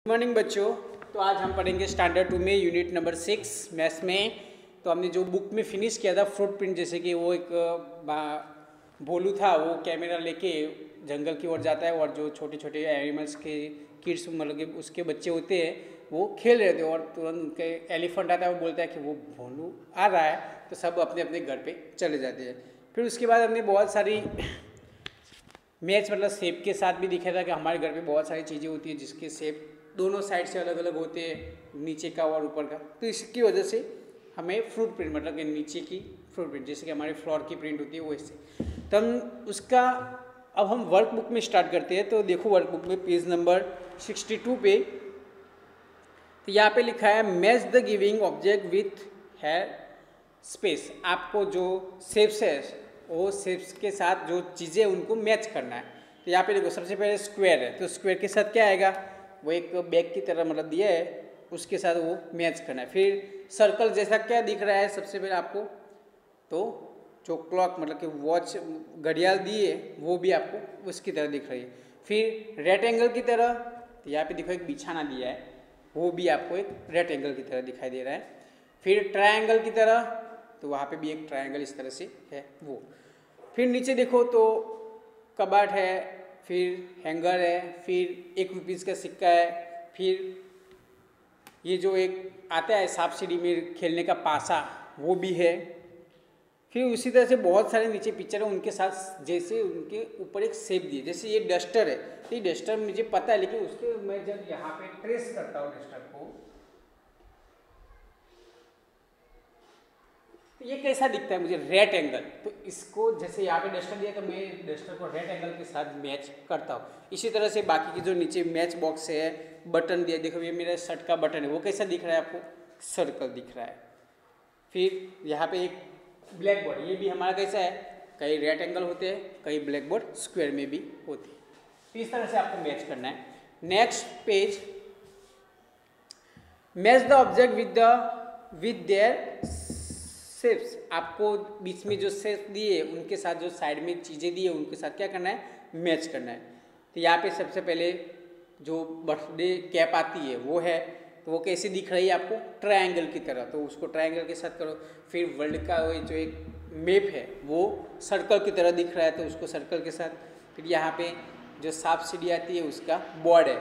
Morning बच्चों। तो आज हम पढ़ेंगे स्टैंडर्ड 2 में यूनिट नंबर 6 मैथ्स में। तो हमने जो बुक में फिनिश किया था फ्रूट प्रिंट, जैसे कि वो एक भोलू था, वो कैमरा लेके जंगल की ओर जाता है और जो छोटे छोटे एनिमल्स के किड्स मतलब कि उसके बच्चे होते हैं वो खेल रहे थे और तुरंत उनके एलिफेंट आता है, वो बोलता है कि वो भोलू आ रहा है, तो सब अपने अपने घर पे चले जाते हैं। फिर उसके बाद हमने बहुत सारी मैच मतलब शेप के साथ भी दिखा था कि हमारे घर पे बहुत सारी चीज़ें होती है जिसके शेप दोनों साइड से अलग अलग होते हैं, नीचे का और ऊपर का। तो इसकी वजह से हमें फ्रूट प्रिंट मतलब कि नीचे की फ्रूट प्रिंट, जैसे कि हमारे फ्लोर की प्रिंट होती है वो इससे। तो हम उसका अब हम वर्क बुक में स्टार्ट करते हैं। तो देखो वर्क बुक में पेज नंबर 62 पे, तो यहाँ पे लिखा है match the giving object with है स्पेस। आपको जो शेप्स है वो शेप्स के साथ जो चीज़ें उनको मैच करना है। तो यहाँ पे देखो सबसे पहले स्क्वायर है, तो स्क्वायर के साथ क्या आएगा, वो एक बैग की तरह मतलब दिया है, उसके साथ वो मैच करना है। फिर सर्कल जैसा क्या दिख रहा है सबसे पहले आपको, तो जो क्लॉक मतलब कि वॉच घड़ियाल दी है वो भी आपको उसकी तरह दिख रही है। फिर रेक्टेंगल की तरह, तो यहाँ पे देखो एक बिछाना दिया है, वो भी आपको एक रेक्टेंगल की तरह दिखाई दे रहा है। फिर ट्रायंगल की तरह, तो वहाँ पे भी एक ट्रायंगल इस तरह से है वो। फिर नीचे देखो तो कबाट है, फिर हैंगर है, फिर 1 रुपीज़ का सिक्का है, फिर ये जो एक आता है सांप सीढ़ी में खेलने का पासा वो भी है। फिर उसी तरह से बहुत सारे नीचे पिक्चर है, उनके साथ जैसे उनके ऊपर एक शेप दिए, जैसे ये डस्टर है, तो ये डस्टर मुझे पता है, लेकिन उसके मैं जब यहाँ पे ट्रेस करता हूँ डस्टर को, तो ये कैसा दिखता है मुझे, रेट एंगल। तो इसको जैसे यहाँ पे डस्टर दिया तो मैं डस्टर को रेट एंगल के साथ मैच करता हूँ। इसी तरह से बाकी की जो नीचे मैच बॉक्स है, बटन दिया, देखो ये मेरा शर्ट का बटन है, वो कैसा दिख रहा है आपको, सर्कल दिख रहा है। फिर यहाँ पे एक ब्लैक बोर्ड, ये भी हमारा कैसा है, कई रेट एंगल होते हैं, कई ब्लैक बोर्ड स्क्वायर में भी होते हैं। तो इस तरह से आपको मैच करना है। Next page, match the object with their shapes. आपको बीच में जो शेप दिए उनके साथ जो साइड में चीज़ें दी है उनके साथ क्या करना है, मैच करना है। तो यहाँ पे सबसे पहले जो बर्थडे कैप आती है वो है, तो वो कैसे दिख रही है आपको, ट्रायंगल की तरह, तो उसको ट्रायंगल के साथ करो। फिर वर्ल्ड का वो जो एक मैप है वो सर्कल की तरह दिख रहा है, तो उसको सर्कल के साथ। फिर यहाँ पे जो सांप सीढ़ी आती है उसका बॉर्ड है,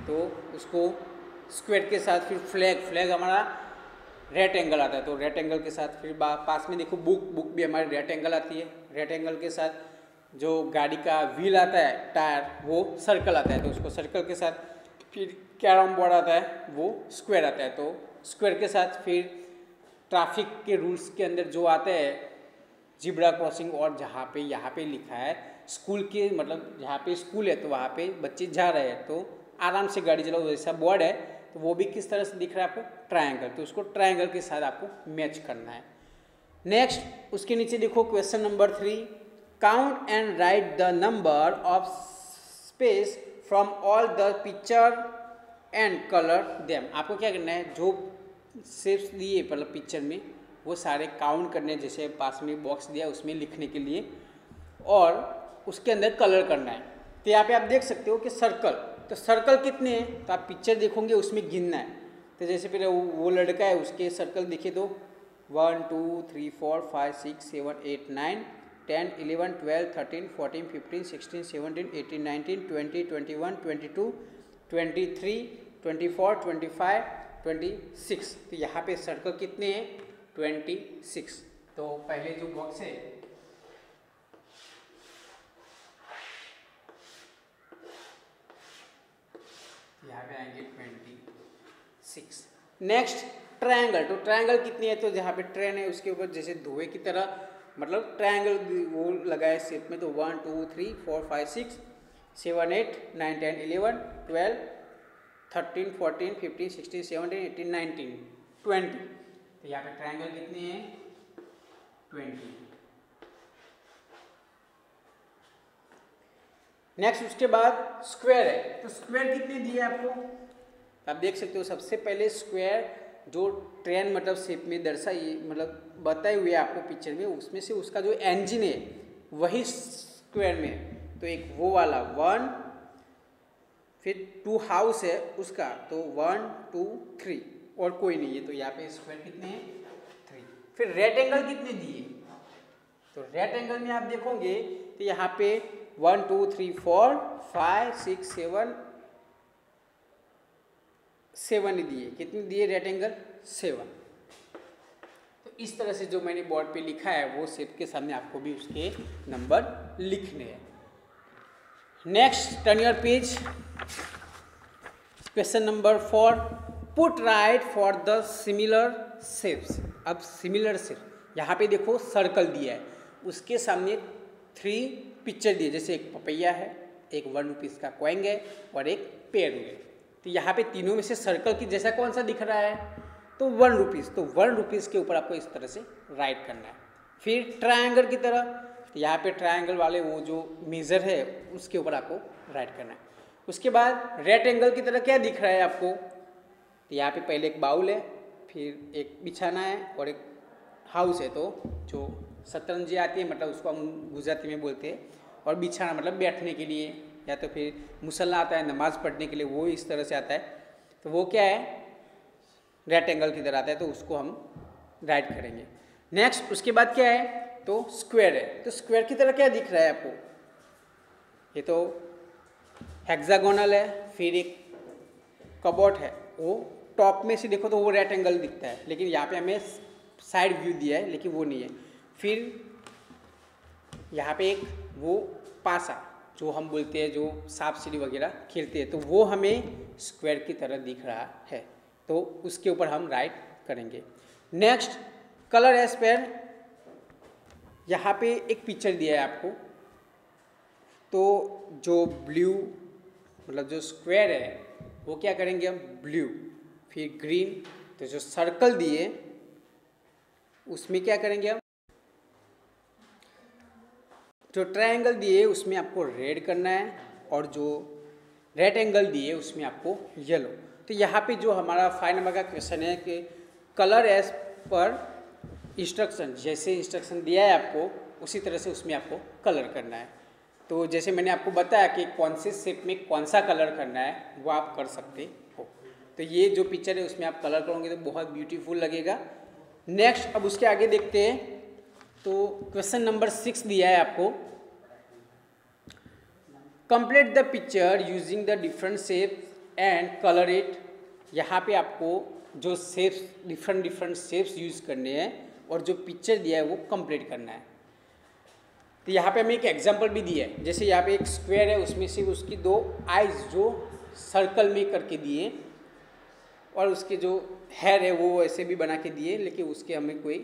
तो उसको स्क्वायर के साथ। फिर फ्लैग हमारा रेट एंगल आता है, तो रेट एंगल के साथ। फिर पास में देखो बुक भी हमारी रेट एंगल आती है, रेट एंगल के साथ। जो गाड़ी का व्हील आता है, टायर, वो सर्कल आता है, तो उसको सर्कल के साथ। फिर कैरम बोर्ड आता है वो स्क्वायर आता है, तो स्क्वायर के साथ। फिर ट्रैफिक के रूल्स के अंदर जो आते हैं, जिब्रा क्रॉसिंग, और जहाँ पे यहाँ पे लिखा है स्कूल के मतलब जहाँ पे स्कूल है तो वहाँ पे बच्चे जा रहे हैं तो आराम से गाड़ी चलाओ, वैसा बोर्ड है, तो वो भी किस तरह से दिख रहा है आपको, ट्रायंगल, तो उसको ट्रायंगल के साथ आपको मैच करना है। नेक्स्ट उसके नीचे देखो question number 3, count and right the number of space from all the picture and colour them. आपको क्या करना है, जो शेप्स दिए मतलब पिक्चर में वो सारे काउंट करने हैं, जैसे पास में बॉक्स दिया उसमें लिखने के लिए, और उसके अंदर कलर करना है। तो यहाँ पे आप देख सकते हो कि सर्कल, तो सर्कल कितने हैं, तो आप पिक्चर देखोगे उसमें गिनना है। तो जैसे फिर वो लड़का है उसके सर्कल दिखे तो 1 2 3 4 5 6 7 8 9 10 11 12 13 14 15 16 17 18 19 20 21 22 23 24 25 26। तो यहाँ पे सर्कल कितने हैं, 26। तो पहले जो बॉक्स है यहाँ पे आएंगे 26। नेक्स्ट ट्रायंगल, तो ट्रायंगल कितनी है, तो जहाँ पे ट्रेन है उसके ऊपर जैसे धुएं की तरह मतलब ट्रायंगल वो लगाए शेप में, तो 1 2 3 4 5 6 7 8 9 10 11 12 13 14 15 16 17 18 19 20। तो यहाँ पे ट्रायंगल कितने हैं, 20। नेक्स्ट उसके बाद स्क्वायर है, तो स्क्वायर कितने दिए आपको, आप देख सकते हो सबसे पहले स्क्वायर जो ट्रेन मतलब शेप में दर्शाई मतलब बताए हुए आपको पिक्चर में, उसमें से उसका जो इंजन है वही स्क्वायर में, तो एक वो वाला 1, फिर 2 हाउस है उसका, तो 1 2 3 और कोई नहीं है, तो यहाँ पे स्क्वायर कितने हैं 3। फिर रेक्टेंगल कितने दिए, तो रेक्टेंगल में आप देखोगे तो यहाँ पे 1 2 3 4 5 6 7 दिए, कितने दिए रेक्टेंगल 7। तो इस तरह से जो मैंने बोर्ड पे लिखा है वो शेप के सामने आपको भी उसके नंबर लिखने हैं। Next turn your page, question number 4, put right for the similar shapes. अब सिमिलर शेप यहाँ पे देखो सर्कल दिया है, उसके सामने 3 पिक्चर दिए, जैसे एक पपैया है, एक 1 रुपीज़ का कॉइन है और एक पेड़ है। तो यहाँ पे तीनों में से सर्कल की जैसा कौन सा दिख रहा है, तो 1 रुपीज़, तो 1 रुपीज़ के ऊपर आपको इस तरह से राइट करना है। फिर ट्रायंगल की तरह, तो यहाँ पे ट्रायंगल वाले वो जो मेजर है उसके ऊपर आपको राइट करना है। उसके बाद रेक्टेंगल की तरह क्या दिख रहा है आपको, तो यहाँ पे पहले एक बाउल है, फिर एक बिछाना है और एक हाउस है, तो जो शतरंजी आती है मतलब उसको हम गुजराती में बोलते हैं, और बिछाना मतलब बैठने के लिए, या तो फिर मुसल्ला आता है नमाज पढ़ने के लिए, वो इस तरह से आता है, तो वो क्या है रेक्टेंगल की तरह आता है, तो उसको हम राइट करेंगे। नेक्स्ट उसके बाद क्या है, तो स्क्वायर है, तो स्क्वायर की तरह क्या दिख रहा है आपको, ये तो हेक्सागोनल है, फिर एक कबॉट है, वो टॉप में से देखो तो वो रेक्टेंगल दिखता है, लेकिन यहाँ पे हमें साइड व्यू दिया है लेकिन वो नहीं है। फिर यहाँ पे एक वो पासा जो हम बोलते हैं, जो सांप सीढ़ी वगैरह खेलते हैं, तो वो हमें स्क्वायर की तरह दिख रहा है, तो उसके ऊपर हम राइट करेंगे। नेक्स्ट कलर एज पेयर, यहाँ पे एक पिक्चर दिया है आपको, तो जो ब्लू मतलब जो स्क्वायर है वो क्या करेंगे हम ब्लू, फिर ग्रीन, तो जो सर्कल दिए उसमें क्या करेंगे हम, जो ट्रायंगल दिए उसमें आपको रेड करना है, और जो रेक्टेंगल दिए उसमें आपको येलो। तो यहाँ पे जो हमारा 5 नंबर का क्वेश्चन है कि कलर एज पर इंस्ट्रक्शन, जैसे इंस्ट्रक्शन दिया है आपको उसी तरह से उसमें आपको कलर करना है। तो जैसे मैंने आपको बताया कि कौन से शेप में कौन सा कलर करना है वो आप कर सकते हो। तो ये जो पिक्चर है उसमें आप कलर करोगे तो बहुत ब्यूटीफुल लगेगा। नेक्स्ट अब उसके आगे देखते हैं, तो क्वेश्चन नंबर 6 दिया है आपको, complete the picture using the different shapes and colour it. यहाँ पे आपको जो शेप्स डिफरेंट शेप्स यूज करने हैं और जो पिक्चर दिया है वो कंप्लीट करना है। तो यहाँ पे हमें एक एग्जांपल भी दिया है, जैसे यहाँ पे एक स्क्वायर है, उसमें सिर्फ उसकी 2 आइज जो सर्कल में करके दिए, और उसके जो हेयर है वो ऐसे भी बना के दिए, लेकिन उसके हमें कोई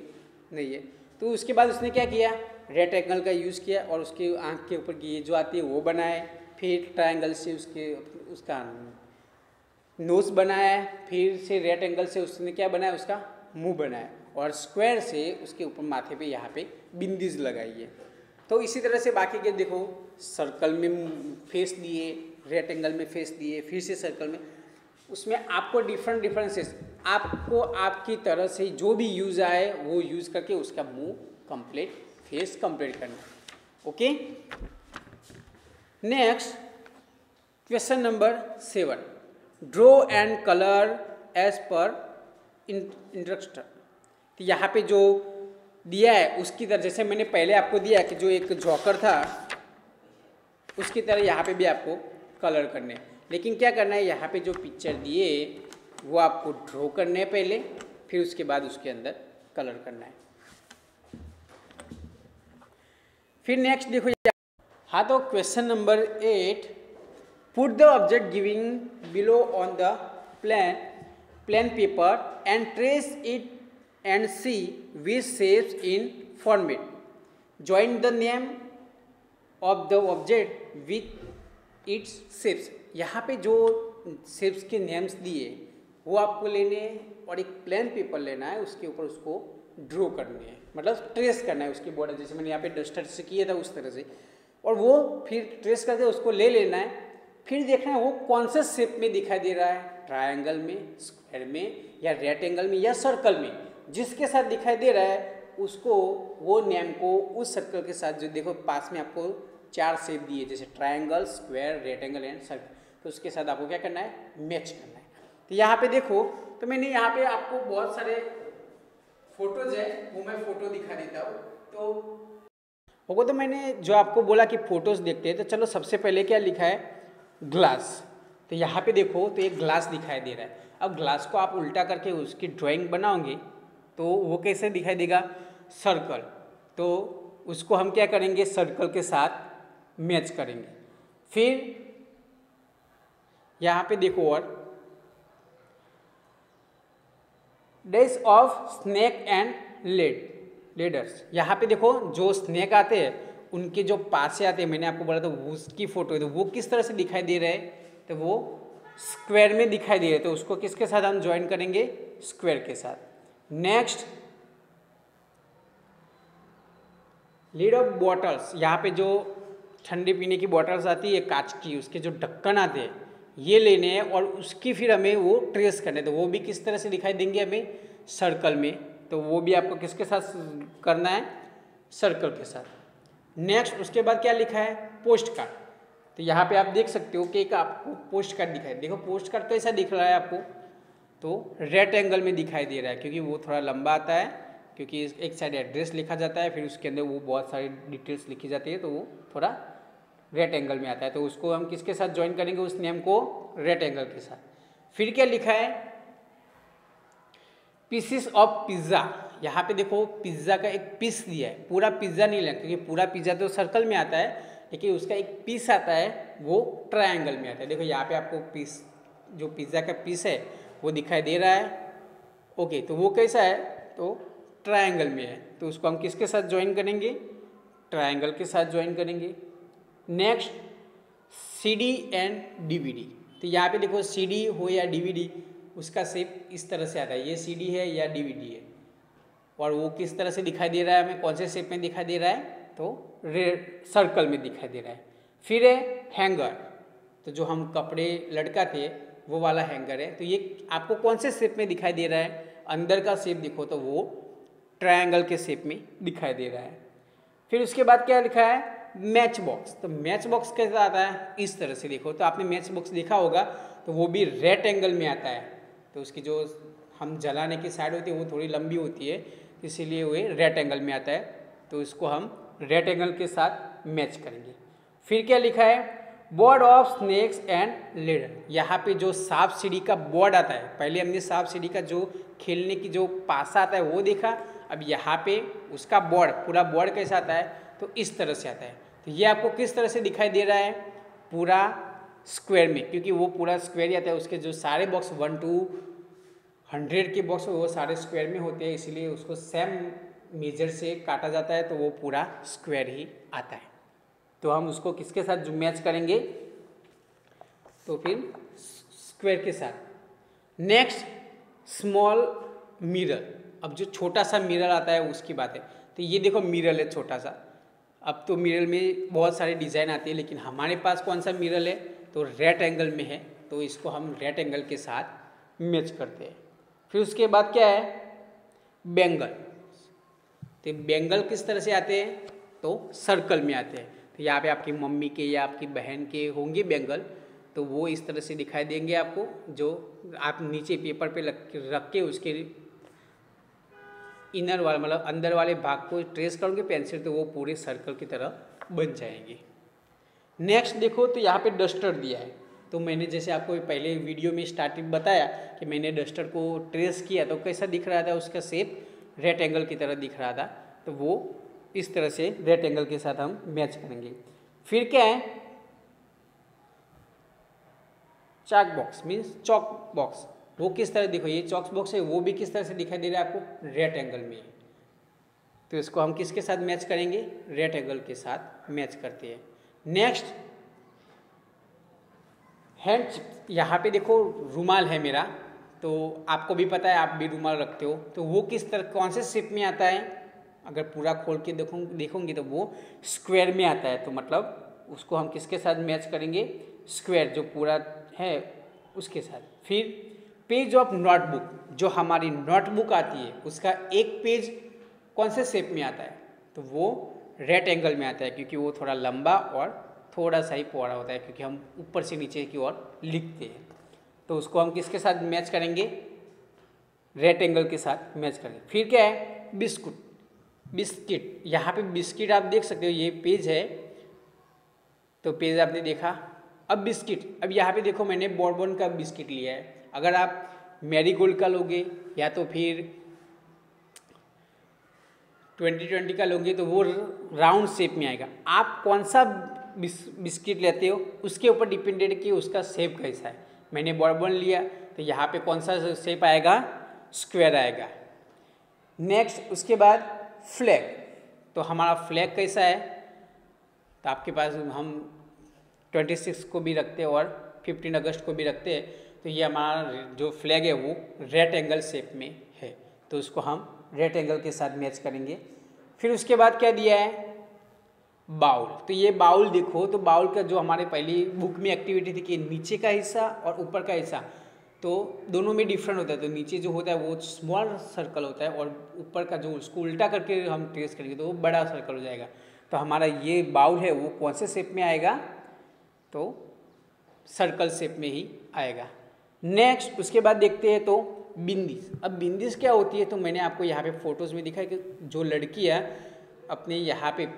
नहीं है। तो उसके बाद उसने क्या किया, रेक्टेंगल का यूज़ किया और उसके आँख के ऊपर की जो आती है वो बनाए, फिर ट्रायंगल से उसका नोज बनाया, फिर से रेक्टेंगल से उसने क्या बनाया, उसका मुंह बनाया, और स्क्वायर से उसके ऊपर माथे पे यहाँ पे बिंदीज लगाई है। तो इसी तरह से बाकी के देखो, सर्कल में फेस दिए, रेक्टेंगल में फेस दिए, फिर से सर्कल में, उसमें आपको डिफरेंट डिफरेंसेस आपको आपकी तरह से जो भी यूज़ आए वो यूज़ करके उसका मुंह कंप्लीट, फेस कंप्लीट करना। Okay, next question number 7, draw and colour as per instruction. तो यहाँ पे जो दिया है उसकी तरह, जैसे मैंने पहले आपको दिया कि जो एक जॉकर था उसकी तरह यहाँ पे भी आपको कलर करने, लेकिन क्या करना है, यहाँ पे जो पिक्चर दिए वो आपको ड्रॉ करने हैं पहले, फिर उसके बाद उसके अंदर कलर करना है। फिर नेक्स्ट देखो, हाँ, तो question number 8, put the object giving below on the plain paper and trace it and see which shapes in form it. Join the name of the object with its shapes. यहाँ पे जो shapes के names दिए वो आपको लेने हैं और एक प्लेन पेपर लेना है, उसके ऊपर उसको ड्रॉ करने हैं, मतलब ट्रेस करना है उसकी बॉर्डर, जैसे मैंने यहाँ पे डस्टर से किया था उस तरह से, और वो फिर ट्रेस करके उसको ले लेना है। फिर देखना है वो कौन से शेप में दिखाई दे रहा है, ट्रायंगल में, स्क्वायर में, या रेक्टेंगल में, या सर्कल में। जिसके साथ दिखाई दे रहा है उसको, वो नेम को उस सर्कल के साथ, जो देखो पास में आपको 4 शेप दिए, जैसे triangle, square, rectangle and circle, तो उसके साथ आपको क्या करना है, मैच करना है। तो यहाँ पे देखो, तो मैंने यहाँ पे आपको बहुत सारे फोटोज है, वो मैं फोटो दिखा देता हूँ। तो मैंने जो आपको बोला कि फोटोज देखते हैं, तो चलो सबसे पहले क्या लिखा है, ग्लास। तो यहाँ पे देखो, तो एक ग्लास दिखाई दे रहा है। अब ग्लास को आप उल्टा करके उसकी ड्राइंग बनाओगे तो वो कैसे दिखाई देगा, सर्कल। तो उसको हम क्या करेंगे, सर्कल के साथ मैच करेंगे। फिर यहाँ पे देखो, और days of snake and ladders. यहाँ पे देखो, जो स्नेक आते हैं उनके जो पास से आते हैं, मैंने आपको बोला था उसकी फोटो है, तो वो किस तरह से दिखाई दे रहे हैं, तो वो स्क्वायर में दिखाई दे रहे हैं। तो उसको किसके साथ हम ज्वाइन करेंगे, स्क्वायर के साथ। Next, lead of bottles. यहाँ पे जो ठंडे पीने की बॉटल्स आती है कांच की, उसके जो ढक्कन आते हैं ये लेने हैं और उसकी फिर हमें वो ट्रेस करने, तो वो भी किस तरह से दिखाई देंगे हमें, सर्कल में। तो वो भी आपको किसके साथ करना है, सर्कल के साथ। नेक्स्ट, उसके बाद क्या लिखा है, पोस्ट कार्ड। तो यहाँ पे आप देख सकते हो कि एक आपको पोस्ट कार्ड दिखाई, देखो पोस्ट कार्ड कैसा दिख रहा है आपको, तो रेक्ट एंगल में दिखाई दे रहा है, क्योंकि वो थोड़ा लंबा आता है, क्योंकि एक साइड एड्रेस लिखा जाता है, फिर उसके अंदर वो बहुत सारी डिटेल्स लिखी जाती है, तो वो थोड़ा रेक्ट एंगल में आता है। तो उसको हम किसके साथ ज्वाइन करेंगे, उस नेम को रेक्ट एंगल के साथ। फिर क्या लिखा है, पीसेस ऑफ पिज्ज़ा। यहाँ पे देखो, पिज्ज़ा का एक पीस दिया है, पूरा पिज्ज़ा नहीं लेना, क्योंकि पूरा पिज्ज़ा तो सर्कल में आता है, लेकिन उसका एक पीस आता है वो ट्रायंगल में आता है। देखो यहाँ पे आपको पीस, जो पिज्ज़ा का पीस है वो दिखाई दे रहा है। ओके, तो वो कैसा है, तो ट्रायंगल में है, तो उसको हम किसके साथ ज्वाइन करेंगे, ट्रायंगल के साथ ज्वाइन करेंगे। Next, CD and DVD. तो यहाँ पे देखो, सीडी हो या डीवीडी, उसका शेप इस तरह से आता है, ये सीडी है या डीवीडी है, और वो किस तरह से दिखाई दे रहा है, हमें कौन से शेप में दिखाई दे रहा है, तो सर्कल में दिखाई दे रहा है। फिर है हैंगर। तो जो हम कपड़े लटकाते वो वाला हैंगर है, तो ये आपको कौन से शेप में दिखाई दे रहा है, अंदर का शेप देखो तो वो ट्रायंगल के शेप में दिखाई दे रहा है। फिर उसके बाद क्या लिखा है, मैच बॉक्स। तो मैच बॉक्स कैसा आता है, इस तरह से देखो, तो आपने मैच बॉक्स देखा होगा, तो वो भी रेक्ट एंगल में आता है। तो उसकी जो हम जलाने की साइड होती है वो थोड़ी लंबी होती है, इसीलिए वो रेक्ट एंगल में आता है, तो इसको हम रेक्ट एंगल के साथ मैच करेंगे। फिर क्या लिखा है, board of snakes and ladder. यहाँ पे जो सांप सीढ़ी का बोर्ड आता है, पहले हमने सांप सीढ़ी का जो खेलने की जो पासा आता है वो देखा, अब यहाँ पे उसका बोर्ड, पूरा बोर्ड कैसा आता है, तो इस तरह से आता है। तो ये आपको किस तरह से दिखाई दे रहा है, पूरा स्क्वायर में, क्योंकि वो पूरा स्क्वायर ही आता है, उसके जो सारे बॉक्स 1 to 100 के बॉक्स वो सारे स्क्वायर में होते हैं, इसलिए उसको सेम मेजर से काटा जाता है, तो वो पूरा स्क्वायर ही आता है। तो हम उसको किसके साथ जो मैच करेंगे, तो फिर स्क्वायर के साथ। Next, small mirror. अब जो छोटा सा मिरर आता है उसकी बात है, तो ये देखो मिरर है छोटा सा। अब तो मिरर में बहुत सारे डिज़ाइन आती है, लेकिन हमारे पास कौन सा मिरर है, तो रेक्ट एंगल में है, तो इसको हम रेक्ट एंगल के साथ मैच करते हैं। फिर उसके बाद क्या है, बैंगल। तो बैंगल किस तरह से आते हैं, तो सर्कल में आते हैं। तो यहाँ पे आपकी मम्मी के या आपकी बहन के होंगे बैंगल, तो वो इस तरह से दिखाई देंगे आपको, जो आप नीचे पेपर पे रख के उसके इनर वाला, मतलब अंदर वाले भाग को ट्रेस करोगे पेंसिल, तो वो पूरे सर्कल की तरह बन जाएंगे। नेक्स्ट देखो, तो यहाँ पे डस्टर दिया है, तो मैंने जैसे आपको पहले वीडियो में स्टार्टिंग बताया कि मैंने डस्टर को ट्रेस किया, तो कैसा दिख रहा था, उसका शेप रेक्ट एंगल की तरह दिख रहा था, तो वो इस तरह से रेक्ट एंगल के साथ हम मैच करेंगे। फिर क्या है, चाक बॉक्स मीन्स चॉक बॉक्स। वो किस तरह, देखो ये चॉक बॉक्स है, वो भी किस तरह से दिखाई दे रहा है आपको, रेक्ट एंगल में। तो इसको हम किसके साथ मैच करेंगे, रेक्ट एंगल के साथ मैच करते हैं। Next, hand. यहाँ पे देखो रुमाल है मेरा, तो आपको भी पता है, आप भी रुमाल रखते हो, तो वो किस तरह, कौन से शेप में आता है, अगर पूरा खोल के देखोगे तो वो स्क्वायर में आता है, तो मतलब उसको हम किसके साथ मैच करेंगे, स्क्वायर जो पूरा है उसके साथ। फिर पेज ऑफ नोटबुक, जो हमारी नोटबुक आती है उसका एक पेज कौन से शेप में आता है, तो वो रेक्ट एंगल में आता है, क्योंकि वो थोड़ा लंबा और थोड़ा सा ही पौड़ा होता है, क्योंकि हम ऊपर से नीचे की ओर लिखते हैं। तो उसको हम किसके साथ मैच करेंगे? रेक्ट एंगल के साथ मैच करेंगे। फिर क्या है? बिस्किट। यहाँ पे बिस्किट आप देख सकते हो, ये पेज है, तो पेज आपने देखा। अब बिस्किट, अब यहाँ पे देखो मैंने बॉर्बन का बिस्किट लिया है। अगर आप मैरीगोल्ड का लोगे या तो फिर 2020 का लोगे तो वो राउंड शेप में आएगा। आप कौन सा बिस्किट लेते हो उसके ऊपर डिपेंडेड कि उसका शेप कैसा है। मैंने बॉर्बन लिया तो यहाँ पे कौन सा शेप आएगा? स्क्वायर आएगा। नेक्स्ट उसके बाद फ्लैग, तो हमारा फ्लैग कैसा है? तो आपके पास हम 26 को भी रखते हैं और 15 अगस्त को भी रखते हैं। तो ये हमारा जो फ्लैग है वो रेक्ट एंगल शेप में है, तो उसको हम रेक्ट एंगल के साथ मैच करेंगे। फिर उसके बाद क्या दिया है? बाउल। तो ये बाउल देखो, तो बाउल का जो हमारे पहली बुक में एक्टिविटी थी कि नीचे का हिस्सा और ऊपर का हिस्सा, तो दोनों में डिफरेंट होता है। तो नीचे जो होता है वो स्मॉल सर्कल होता है और ऊपर का जो उसको उल्टा करके हम ट्रेस करेंगे तो वो बड़ा सर्कल हो जाएगा। तो हमारा ये बाउल है वो कौन से शेप में आएगा? तो सर्कल शेप में ही आएगा। नेक्स्ट उसके बाद देखते हैं तो बिंदीस। अब बिंदीस क्या होती है? तो मैंने आपको यहाँ पे फोटोज़ में दिखा है कि जो लड़कियाँ अपने यहाँ पे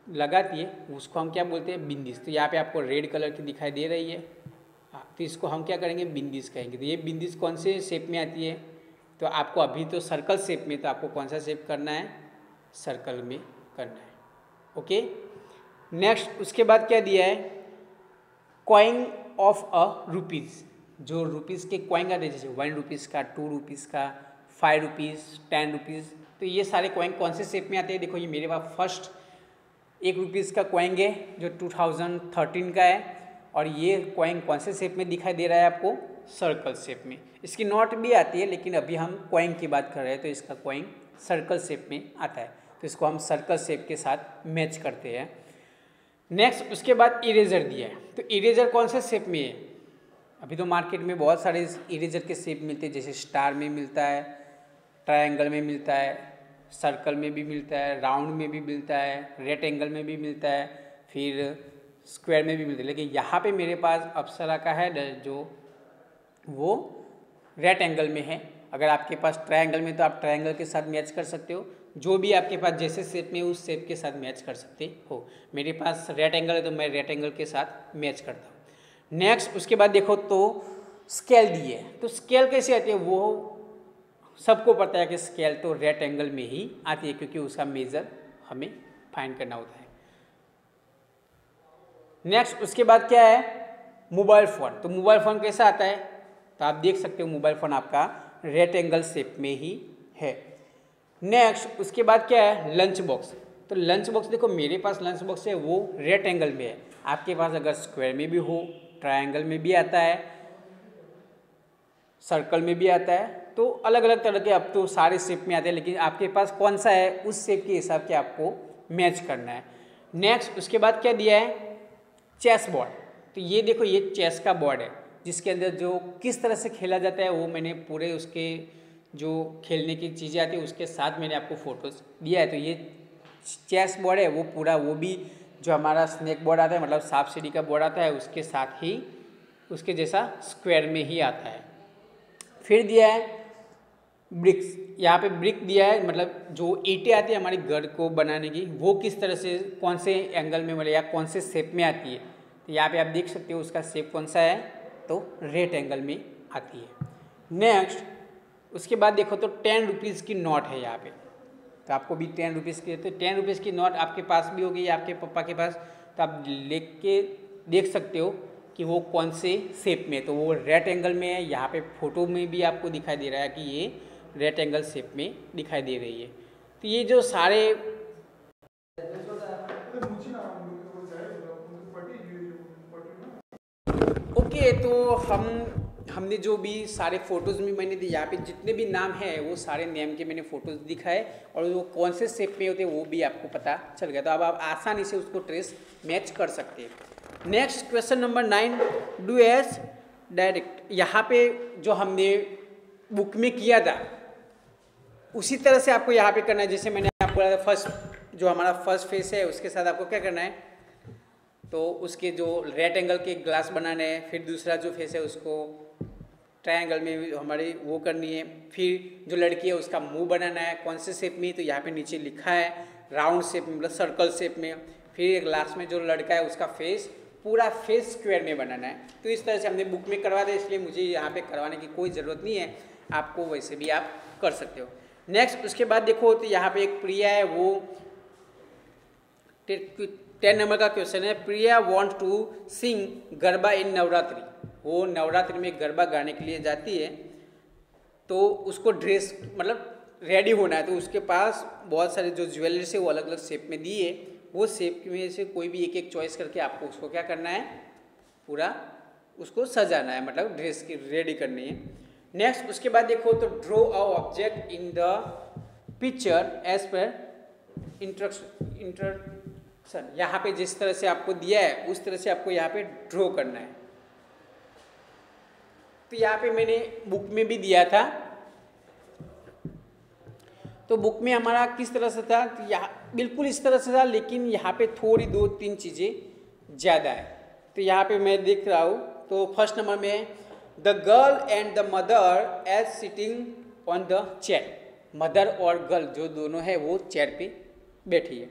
लगाती है उसको हम क्या बोलते हैं? बिंदीस। तो यहाँ पे आपको रेड कलर की दिखाई दे रही है, तो इसको हम क्या करेंगे? बिंदीस कहेंगे। तो ये बिंदीस कौन से शेप में आती है? तो आपको अभी तो सर्कल शेप में, तो आपको कौन सा शेप करना है? सर्कल में करना है। ओके। नेक्स्ट उसके बाद क्या दिया है? Coin of a rupees. जो रुपीज़ के कॉइन आते हैं, जैसे 1 रुपीज़ का, 2 रुपीज़ का, 5 रुपीज़, 10 रुपीज़, तो ये सारे कॉइन कौन से शेप में आते हैं? देखो ये मेरे पास फर्स्ट 1 रुपीज़ का कॉइन है जो 2013 का है, और ये कॉइन कौन से शेप में दिखाई दे रहा है आपको? सर्कल शेप में। इसकी नोट भी आती है, लेकिन अभी हम कॉइन की बात कर रहे हैं, तो इसका कॉइन सर्कल शेप में आता है, तो इसको हम सर्कल शेप के साथ मैच करते हैं। नेक्स्ट उसके बाद इरेजर दिया है। तो इरेजर कौन से शेप में है? अभी तो मार्केट में बहुत सारे इरेजर के शेप मिलते हैं, जैसे स्टार में मिलता है, ट्रायंगल में मिलता है, सर्कल में भी मिलता है, राउंड में भी मिलता है, रेक्ट एंगल में भी मिलता है, फिर स्क्वायर में भी मिलता है। लेकिन यहाँ पे मेरे पास अप्सरा का है जो वो रेक्ट एंगल में है। अगर आपके पास ट्रायंगल में तो आप ट्रायंगल के साथ मैच कर सकते हो, जो भी आपके पास जैसे शेप में उस शेप के साथ मैच कर सकते हो। मेरे पास रेक्ट एंगल है तो मैं रेक्ट एंगल के साथ मैच करता हूँ। नेक्स्ट उसके बाद देखो तो स्केल दी है। तो स्केल कैसे आती है? वो सबको पता है कि स्केल तो रेक्ट एंगल में ही आती है, क्योंकि उसका मेजर हमें फाइंड करना होता है। नेक्स्ट उसके बाद क्या है? Mobile phone. तो मोबाइल फ़ोन कैसा आता है? तो आप देख सकते हो मोबाइल फ़ोन आपका रेक्ट एंगल शेप में ही है। नेक्स्ट उसके बाद क्या है? Lunch box. तो लंच बॉक्स देखो मेरे पास लंच बॉक्स है वो रेक्ट एंगल में है। आपके पास अगर स्क्वायर में भी हो, ट्रायंगल में भी आता है, सर्कल में भी आता है, तो अलग अलग तरह के अब तो सारे शेप में आते हैं, लेकिन आपके पास कौन सा है उस शेप के हिसाब से आपको मैच करना है। नेक्स्ट उसके बाद क्या दिया है? Chess board. तो ये देखो ये चेस का बोर्ड है, जिसके अंदर जो किस तरह से खेला जाता है वो मैंने पूरे उसके जो खेलने की चीज़ें आती है उसके साथ मैंने आपको फोटोज़ दिया है। तो ये चेस बोर्ड है वो पूरा, वो भी जो हमारा स्नेक बोर्ड आता है, मतलब सांप सीढ़ी का बोर्ड आता है, उसके साथ ही उसके जैसा स्क्वायर में ही आता है। फिर दिया है ब्रिक्स। यहाँ पे ब्रिक दिया है, मतलब जो ईंटें आती है हमारे घर को बनाने की, वो किस तरह से कौन से एंगल में मतलब या कौन से शेप में आती है। तो यहाँ पे आप देख सकते हो उसका शेप कौन सा है, तो रेक्ट एंगल में आती है। नेक्स्ट उसके बाद देखो तो 10 रुपीज़ की नोट है यहाँ पे, तो आपको भी 10 रुपीज़ की, तो 10 रुपीज़ की नोट आपके पास भी होगी या आपके पापा के पास, तो आप लेके देख सकते हो कि वो कौन से शेप में, तो वो रेक्ट एंगल में है। यहाँ पे फोटो में भी आपको दिखाई दे रहा है कि ये रेक्ट एंगल शेप में दिखाई दे रही है। तो ये जो सारे ओके, तो हमने जो भी सारे फ़ोटोज़ में मैंने यहाँ पे जितने भी नाम हैं वो सारे नेम के मैंने फ़ोटोज़ दिखाए, और वो कौन से शेप में होते हैं वो भी आपको पता चल गया। तो अब आप आसानी से उसको ट्रेस मैच कर सकते हैं। Next question number 9, do as direct. यहाँ पे जो हमने बुक में किया था उसी तरह से आपको यहाँ पे करना है। जैसे मैंने आपको बोला था फर्स्ट जो हमारा फर्स्ट फेस है उसके साथ आपको क्या करना है? तो उसके जो रेक्ट एंगल के ग्लास बनाने हैं, फिर दूसरा जो फेस है उसको ट्रायंगल में हमारी वो करनी है, फिर जो लड़की है उसका मुंह बनाना है कौन से शेप में, तो यहाँ पे नीचे लिखा है राउंड शेप में, मतलब सर्कल शेप में। फिर लास्ट में जो लड़का है उसका फेस, पूरा फेस स्क्वायर में बनाना है। तो इस तरह से हमने बुक में करवा दिया, इसलिए मुझे यहाँ पे करवाने की कोई ज़रूरत नहीं है, आपको वैसे भी आप कर सकते हो। नेक्स्ट उसके बाद देखो तो यहाँ पे एक प्रिया है, वो 10 नंबर का क्वेश्चन है। प्रिया वांट टू सिंग गरबा इन नवरात्रि, वो नवरात्रि में गरबा गाने के लिए जाती है, तो उसको ड्रेस मतलब रेडी होना है, तो उसके पास बहुत सारे जो ज्वेलरीज है वो अलग अलग शेप में दिए, वो शेप में से कोई भी एक एक चॉइस करके आपको उसको क्या करना है, पूरा उसको सजाना है, मतलब ड्रेस की रेडी करनी है। नेक्स्ट उसके बाद देखो तो draw a object in the picture as per instruction, यहाँ पे जिस तरह से आपको दिया है उस तरह से आपको यहाँ पे ड्रॉ करना है। तो यहाँ पे मैंने बुक में भी दिया था, तो बुक में हमारा किस तरह से था, तो यहाँ बिल्कुल इस तरह से था, लेकिन यहाँ पे थोड़ी 2-3 चीज़ें ज़्यादा है। तो यहाँ पे मैं देख रहा हूँ, तो फर्स्ट नंबर में the girl and the mother as sitting on the chair, mother और गर्ल जो दोनों है वो चेयर पे बैठी है।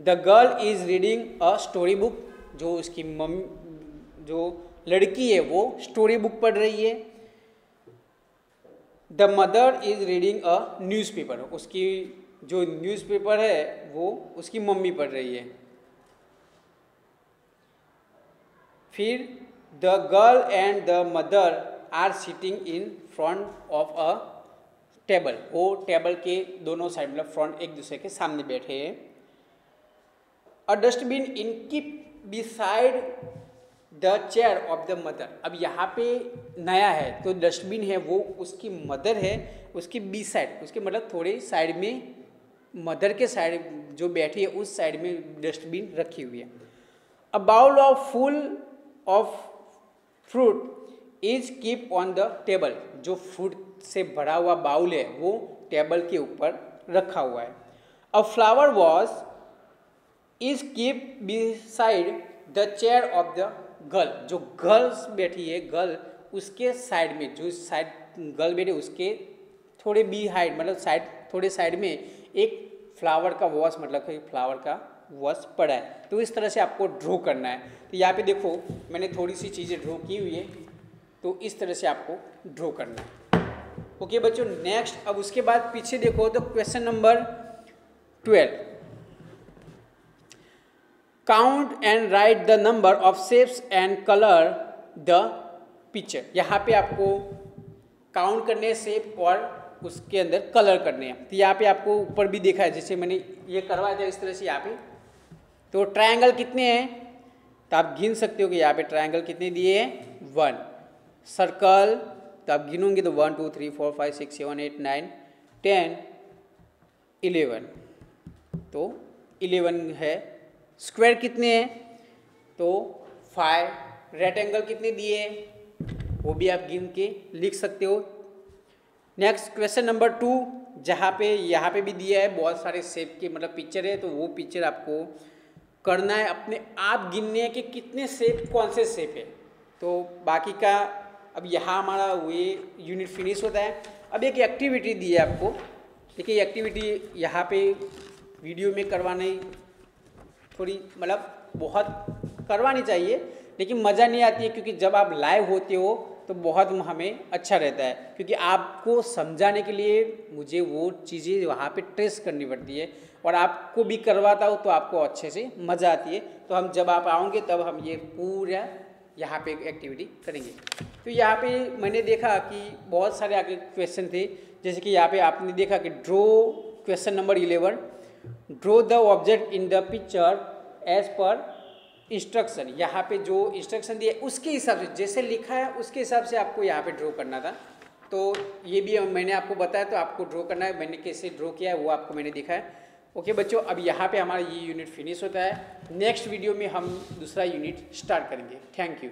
The girl is reading a story book, जो उसकी मम्मी जो लड़की है वो स्टोरी बुक पढ़ रही है। The mother is reading a newspaper, उसकी जो न्यूज़पेपर है वो उसकी मम्मी पढ़ रही है। फिर the girl and the mother are sitting in front of a table, वो टेबल के दोनों साइड मतलब फ्रंट एक दूसरे के सामने बैठे हैं। A dustbin in keep beside the chair of the mother, अब यहाँ पे नया है तो डस्टबिन है वो उसकी मदर है, उसकी बी साइड, उसके मतलब थोड़े साइड में मदर के साइड जो बैठी है उस साइड में डस्टबिन रखी हुई है। A bowl of full of fruit is keep on the table, जो फ्रूट से भरा हुआ बाउल है वो टेबल के ऊपर रखा हुआ है। अ flower was is keep beside the chair of the girl, जो गर्ल्स बैठी है गर्ल उसके साइड में, जो साइड गर्ल बैठी उसके थोड़े बिहाइंड मतलब साइड थोड़े साइड में एक फ्लावर का वॉश मतलब कि फ्लावर का वॉश पड़ा है। तो इस तरह से आपको ड्रॉ करना है। तो यहाँ पे देखो मैंने थोड़ी सी चीज़ें ड्रॉ की हुई है, तो इस तरह से आपको ड्रॉ करना है। ओके बच्चों, नेक्स्ट अब उसके बाद पीछे देखो तो question number 12, count and right the number of shapes and colour the picture, यहाँ पे आपको काउंट करने हैं शेप और उसके अंदर कलर करने हैं। तो यहाँ पे आपको ऊपर भी देखा है, जैसे मैंने ये करवाया था इस तरह से यहाँ पे, तो ट्रायंगल कितने हैं तो आप गिन सकते हो कि यहाँ पे ट्रायंगल कितने दिए हैं 1, सर्कल तो आप गिनोगे तो 1 2 3 4 5 6 7 8 9 10 11, तो 11 है। स्क्वायर कितने हैं तो 5, रेक्टेंगल कितने दिए हैं वो भी आप गिन के लिख सकते हो। नेक्स्ट क्वेश्चन नंबर 2, जहाँ पे यहाँ पे भी दिया है बहुत सारे शेप के मतलब पिक्चर है, तो वो पिक्चर आपको करना है, अपने आप गिनने हैं कि कितने शेप कौन से शेप है। तो बाकी का अब यहाँ हमारा ये यूनिट फिनिश होता है। अब एक एक्टिविटी दी है आपको, देखिए एक्टिविटी यहाँ पे वीडियो में करवाने थोड़ी मतलब बहुत करवानी चाहिए, लेकिन मज़ा नहीं आती है क्योंकि जब आप लाइव होते हो तो बहुत हमें अच्छा रहता है, क्योंकि आपको समझाने के लिए मुझे वो चीज़ें वहाँ पे ट्रेस करनी पड़ती है और आपको भी करवाता हूँ तो आपको अच्छे से मज़ा आती है। तो हम जब आप आओगे तब हम ये पूरा यहाँ पे एक्टिविटी करेंगे। तो यहाँ पे मैंने देखा कि बहुत सारे आगे क्वेश्चन थे, जैसे कि यहाँ पे आपने देखा कि draw question number 11, draw the object in the picture as per instruction, यहाँ पे जो इंस्ट्रक्शन दिए उसके हिसाब से जैसे लिखा है उसके हिसाब से आपको यहाँ पे ड्रॉ करना था। तो ये भी मैंने आपको बताया, तो आपको ड्रॉ करना है, मैंने कैसे ड्रॉ किया है वो आपको मैंने दिखाया। ओके बच्चों, अब यहाँ पे हमारा ये यूनिट फिनिश होता है। नेक्स्ट वीडियो में हम दूसरा यूनिट स्टार्ट करेंगे। Thank you.